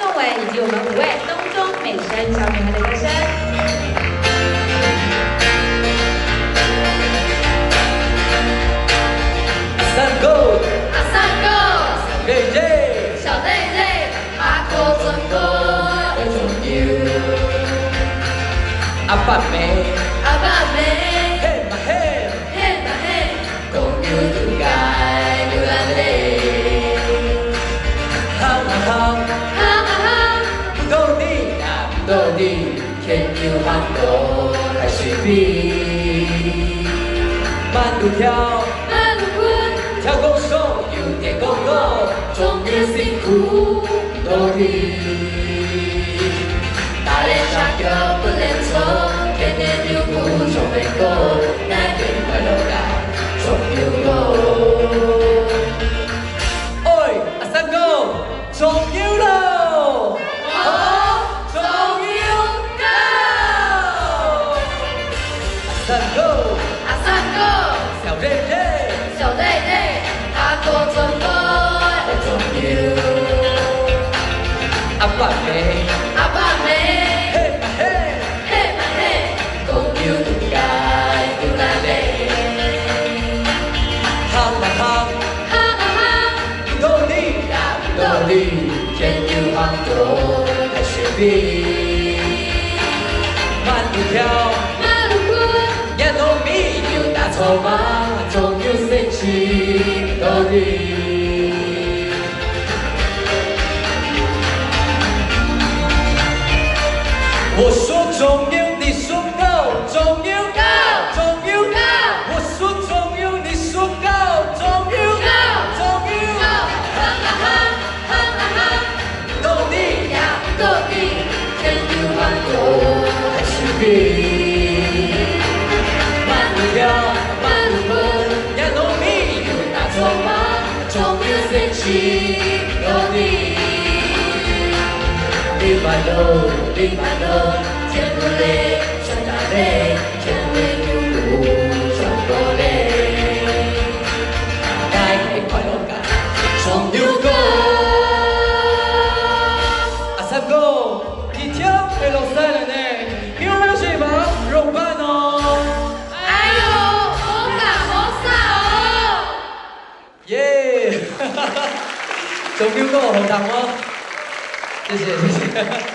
凤伟以及我们5位东中美声小女孩的歌声。 三哥，小瑞瑞，小妹妹，阿哥准哥，有种牛，阿爸妹，嘿嘛嘿，公牛就该牛来嘞，好嘛好，不够你啊不够你，天牛慢走还是比，慢路跳。 跳高手，有点高高，终于辛苦努力。大练下脚不练错，天天有苦就没够，难免快乐感总有够。哎，阿三哥，总有喽！好，总有够。阿三哥，小瑞瑞。 阿爸妹，嘿嘛嘿，公牛就该牛来嘞，好嘛好，不够你呀不够你，天牛航走还是比，慢路跳，也农民有大筹码，总有神奇道理。 我说中有，你说高，中有高，中有高。我说中有，你说高，中有高，中有高。够你呀，够你，天有慢走还是比。慢路跳，慢路奔，呀农民有大筹码，总有神奇道理。 你慢走，你慢走，天不累，山大累，天为牛路转过累，该快乐感总有够。阿三哥，你跳会落赛了呢，有没有水吧？肉饭哦。哎呦，好感好傻哦！耶，总有够好听哦。 谢谢谢谢。